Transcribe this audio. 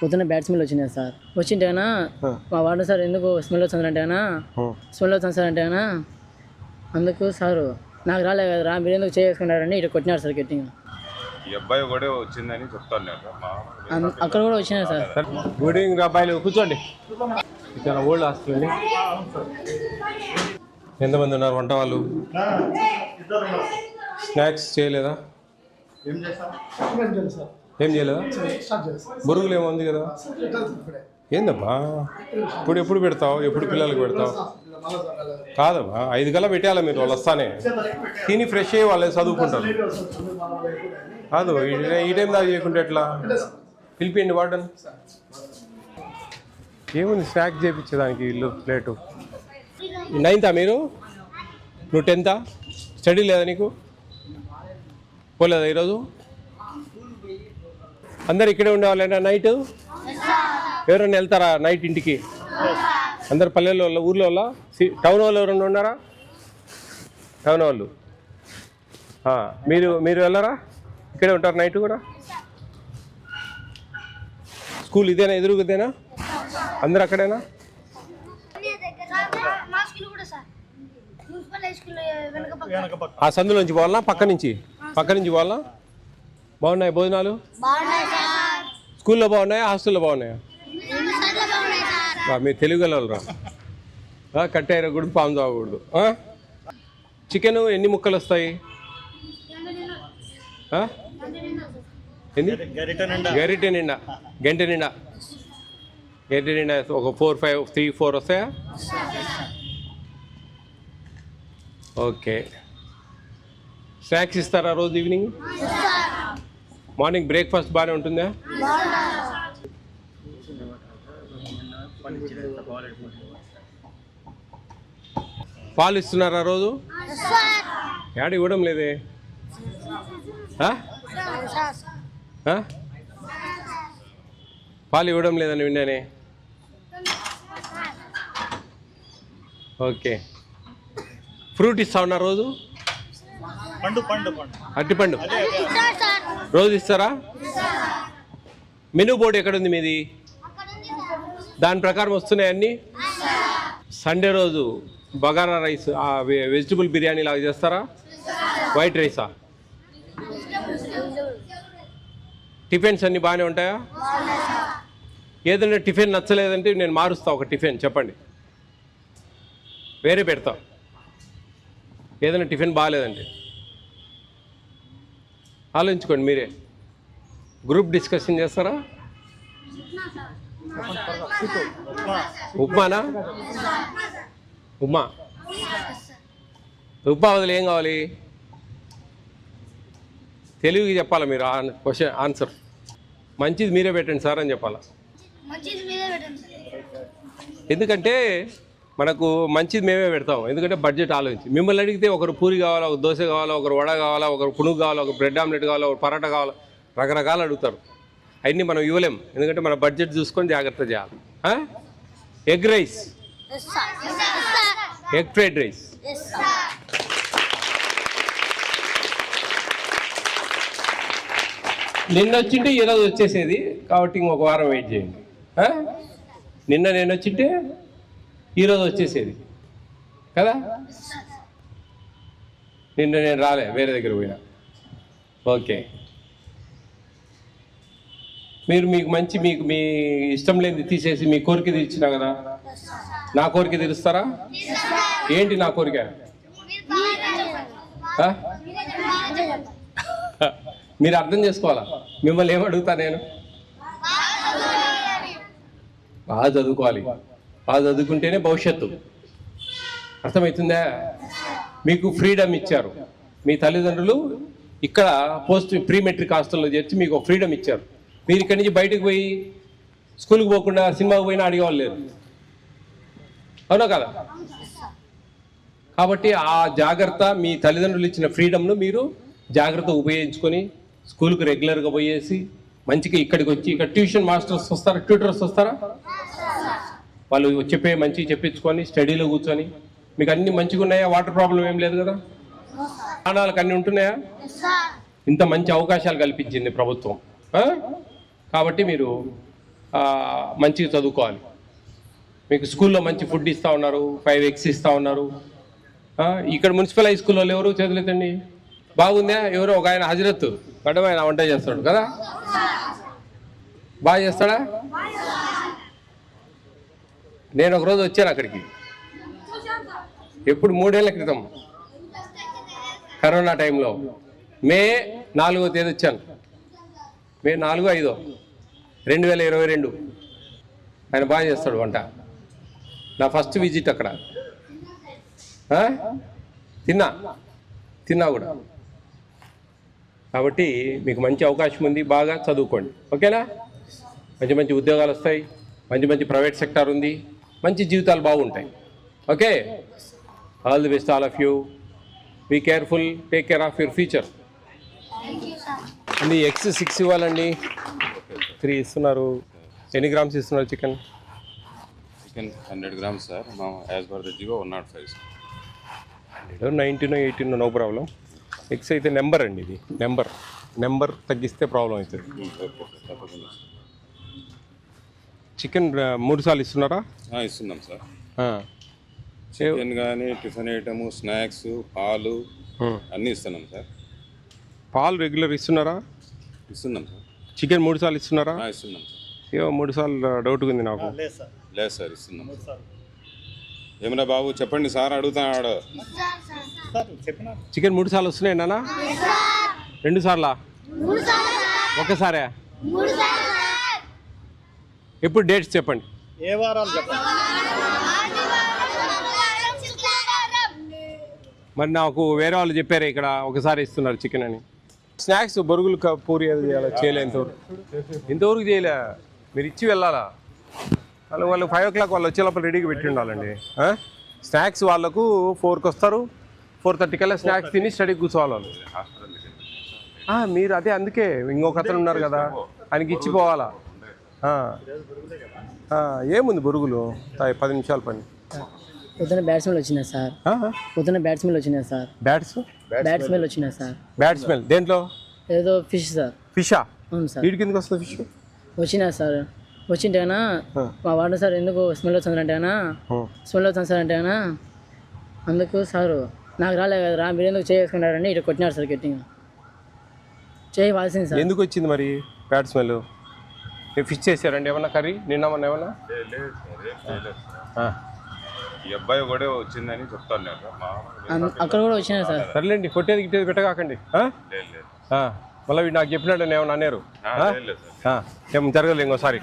పొద్దున్న bad smell వచ్చినాయి sir. వచ్చింటేనా మా వాడు సార్ ఎందుకు స్మెల్ వచ్చిందంటేనా స్మెల్ వచ్చింది సార్ అంటేనా అందుకు సారు నాకు రాలే కదరా మీరు ఎందుకు చేసుకున్నారని ఇటు కొట్టినారు సార్ గట్టిగా. ఈ అబ్బాయి కూడా వచ్చిందని చెప్తాను అక్కడ కూడా వచ్చినాయి సార్. గుడ్ ఈవినింగ్ అబ్బాయిలు కూర్చోండి. ఇక్కడ ఓల్డ్ హాస్టల్ అండి. ఎంతమంది ఉన్నారు వంట వాళ్ళు? స్నాక్స్ చేయలేదా? ఏం చేయలేదా? బురుగులు ఏమో ఉంది కదా. ఏందబ్బా ఇప్పుడు ఎప్పుడు పెడతావు? ఎప్పుడు పిల్లలకు పెడతావు? కాదబ్బా 5 గంటల పెట్టాలా మీరు? వాళ్ళు వస్తానే తిని ఫ్రెష్ అయ్యి వాళ్ళే చదువుకుంటారు. కాదు ఈ టైం దాకా చేయకుంటే ఎట్లా? పిలిపియండి వార్డెన్. ఏముంది స్నాక్ చేయించేదానికి ఇల్లు ప్లేటు. 9th మీరు? నువ్వు 10th? స్టడీ లేదా నీకు? పోలేదా ఈరోజు? అందరు ఇక్కడే ఉండేవాళ్ళైనా నైట్? ఎవరైనా వెళ్తారా నైట్ ఇంటికి? అందరు పల్లెల్లో వాళ్ళ ఊర్లో వాళ్ళ టౌన్ వాళ్ళు ఎవరైనా ఉన్నారా? టౌన్ వాళ్ళు మీరు వెళ్ళరా? ఇక్కడే ఉంటారు నైట్ కూడా? స్కూల్ ఇదేనా ఎదురుదేనా? అందరు అక్కడేనా? ఆ సందులోంచి పోవాలన్నా? పక్క నుంచి పోవాలన్నా? బాగున్నాయి భోజనాలు? స్కూల్లో బాగున్నాయా? హాస్టల్లో బాగున్నాయా? మీరు తెలుగు వెళ్ళరా? కట్టేర కూడా పాము తాగకూడదు. చికెన్ ఎన్ని ముక్కలు వస్తాయి? గరిటె నిండా ఒక 3-4 వస్తాయా? ఓకే. స్నాక్స్ ఇస్తారా రోజు ఈవినింగ్? మార్నింగ్ బ్రేక్ఫాస్ట్ బాగానే ఉంటుందా? పాలు ఇస్తున్నారా రోజు? యాడ ఇవ్వడం లేదే. పాలు ఇవ్వడం లేదని విన్నానే. ఓకే. ఫ్రూట్ ఇస్తా ఉన్నా రోజు? అరటిపండు రోజు ఇస్తారా? మెనూ బోర్డు ఎక్కడుంది మీది? దాని ప్రకారం వస్తున్నాయి అన్నీ? సండే రోజు బగారా రైస్ వెజిటబుల్ బిర్యానీ లాగా చేస్తారా? వైట్ రైసా? టిఫిన్స్ అన్నీ బాగానే ఉంటాయా? ఏదైనా టిఫిన్ నచ్చలేదంటే నేను మారుస్తా. ఒక టిఫిన్ చెప్పండి, వేరే పెడతా. ఏదైనా టిఫిన్ బాగాలేదంటే ఆలోచించుకోండి మీరే. గ్రూప్ డిస్కషన్ చేస్తారా? ఉప్మానా? ఉప్మా బదులు ఏం కావాలి? తెలుగుకి చెప్పాలా మీరు క్వశ్చన్ ఆన్సర్. మంచిది మీరే పెట్టండి సార్ అని చెప్పాలా. ఎందుకంటే మనకు మంచిది మేమే పెడతాం. ఎందుకంటే బడ్జెట్ ఆలోచించి. మిమ్మల్ని అడిగితే ఒకరు పూరి కావాలా, ఒక దోశ కావాలా, ఒకరు వడ కావాలా, ఒకరు పునుగు కావాలా, ఒక బ్రెడ్ ఆమ్లెట్ కావాలా, ఒక పరాటా కావాలా, రకరకాలు అడుగుతారు. అవన్నీ మనం ఇవ్వలేం. ఎందుకంటే మన బడ్జెట్ చూసుకొని జాగ్రత్త చేయాలి. Egg rice, egg fried rice. నిన్న వచ్చింటే ఈరోజు వచ్చేసేది కాబట్టి ఇంకొక వారం వెయిట్ చేయండి. నిన్న నేను వచ్చింటే ఈరోజు వచ్చేసేది కదా. నిన్న నేను రాలే, వేరే దగ్గర పోయినా. ఓకే. మీకు మీ ఇష్టం లేనిది తీసేసి మీ కోరిక తీర్చినా కదా. నా కోరిక తీరుస్తారా? ఏంటి నా కోరిక? మీరు అర్థం చేసుకోవాలా. మిమ్మల్ని ఏమడుగుతా నేను? బాగా చదువుకోవాలి. బాగా చదువుకుంటేనే భవిష్యత్తు. అర్థమవుతుందా? మీకు ఫ్రీడమ్ ఇచ్చారు మీ తల్లిదండ్రులు. ఇక్కడ ప్రీ మెట్రిక్ హాస్టల్లో చేర్చి మీకు ఒక ఫ్రీడమ్ ఇచ్చారు. మీరు ఇక్కడి నుంచి బయటకు పోయి స్కూల్కి పోకుండా సినిమాకి పోయినా అడిగేవాళ్ళు లేరు. అవునా కదా? కాబట్టి ఆ జాగ్రత్త, మీ తల్లిదండ్రులు ఇచ్చిన ఫ్రీడమ్ను మీరు జాగ్రత్త ఉపయోగించుకొని స్కూల్కి రెగ్యులర్గా పోయేసి మంచిగా ఇక్కడికి వచ్చి ఇక్కడ ట్యూషన్ మాస్టర్స్ వస్తారా, ట్యూటర్స్ వస్తారా? వాళ్ళు చెప్పే మంచిగా చెప్పించుకొని స్టడీలో కూర్చొని మీకు అన్ని మంచిగా ఉన్నాయా? వాటర్ ప్రాబ్లం ఏం లేదు కదా? ప్రాణాలకు అన్నీ ఉంటున్నాయా? ఇంత మంచి అవకాశాలు కల్పించింది ప్రభుత్వం. కాబట్టి మీరు మంచిగా చదువుకోవాలి. మీకు స్కూల్లో మంచి ఫుడ్ ఇస్తూ ఉన్నారు, 5 eggs ఇస్తూ ఉన్నారు. ఇక్కడ మున్సిపల్ హై స్కూల్లో ఎవరు చదువులేదండి. బాగుందా? ఎవరో ఒక ఆయన హజరత్ మేడం ఆయన వంట చేస్తాడు కదా, బాగా చేస్తాడా? నేను ఒకరోజు వచ్చాను అక్కడికి, ఎప్పుడు 3 ఏళ్ల క్రితం కరోనా టైంలో మే 4వ తేదీ వచ్చాను. మే 4, 5 2022. ఆయన బాగా చేస్తాడు వంట. నా ఫస్ట్ విజిట్ అక్కడ. తిన్నా కూడా. కాబట్టి మీకు మంచి అవకాశం ఉంది, బాగా చదువుకోండి. ఓకేనా? మంచి మంచి ఉద్యోగాలు వస్తాయి, మంచి మంచి ప్రైవేట్ సెక్టార్ ఉంది, మంచి జీవితాలు బాగుంటాయి. Okay, all the best all of you. Be careful, take care of your future. అండి ఎగ్స్ 6 ఇవ్వాలండి, 3 ఇస్తున్నారు. ఎన్ని గ్రామ్స్ ఇస్తున్నారు చికెన్? Chicken 100 grams sir. మా as per the GO 105 sir. 19, 18 no problem. Eggs అయితే నెంబర్ అండి, ఇది నెంబర్ తగ్గిస్తే ప్రాబ్లం అవుతుంది. ఓకే సార్, తప్పకుండా సార్. చికెన్ 3 సార్లు ఇస్తున్నారా? ఇస్తున్నాం సార్. చికెన్ కానీ టిఫిన్ ఐటము, స్నాక్స్, పాలు అన్నీ ఇస్తున్నాం సార్. పాలు రెగ్యులర్ ఇస్తున్నారా? ఇస్తున్నాం సార్. చికెన్ 3 సార్లు ఇస్తున్నారా? ఇస్తున్నాం సార్. ఏమో 3 సార్లు డౌట్గా ఉంది నాకు. లేదు సార్, ఇస్తున్నాం. ఏమన్నా బాబు చెప్పండి సార్, అడుగుతాడు. చికెన్ 3 సార్లు వస్తున్నాయి నాన్న? 2 సార్లా? ఒకసారే? ఎప్పుడు డేట్స్ చెప్పండి. ఏ వారాలు చెప్పండి. మరి నాకు వేరే వాళ్ళు చెప్పారు ఇక్కడ ఒకసారి ఇస్తున్నారు చికెన్ అని. స్నాక్స్ బొరుగులు పూరి అది చేయాలి, చేయలే ఇంతవరకు చేయలే. మీరు ఇచ్చి వెళ్ళాలా? వాళ్ళు 5 o'clock వాళ్ళు వచ్చే లోపల రెడీగా పెట్టి ఉండాలండి. స్నాక్స్ వాళ్ళకు 4కి వస్తారు, 4:30 కల్లా స్నాక్స్ తిని స్టడీకి కూర్చోవాలి వాళ్ళు. మీరు అదే అందుకే ఇంకొక అతను ఉన్నారు కదా, ఆయనకి ఇచ్చిపోవాలా. ఏముంది బొరుగులు 10 నిమిషాల పని. పొద్దున బ్యాట్స్మెన్ వచ్చినాయి సార్. బ్యాట్ బ్యాట్స్మెన్ దేంట్లో? ఏదో ఫిష్ సార్. ఫిషా? అవును సార్. వీడి కిందకి వస్తుంది ఫిష్. వచ్చినా సార్. వచ్చింటేనా మా వాడు సార్ ఎందుకు స్మెల్ వస్తుందంటే అందుకు సారు నాకు రాలేదు కదరా, మీరు ఎందుకు చేసుకున్నారని ఇటు కొట్టినారు సార్. గట్టిగా చేయవలసింది సార్. ఎందుకు వచ్చింది మరి బ్యాట్ స్మెల్? ఫిష్ చేశారండి ఏమన్నా కర్రీ నిన్న మొన్న ఏమన్నా? ఈ అబ్బాయి కూడా వచ్చిందని చెప్తాను నేను. అక్కడ కూడా వచ్చినా సార్. సర్లేండి, కొట్టేది గిట్టేది పెట్టగాకండి. మళ్ళీ నాకు చెప్పినట్టు ఏమన్నా అన్నారు? ఏం జరగలేదు ఇంకోసారి.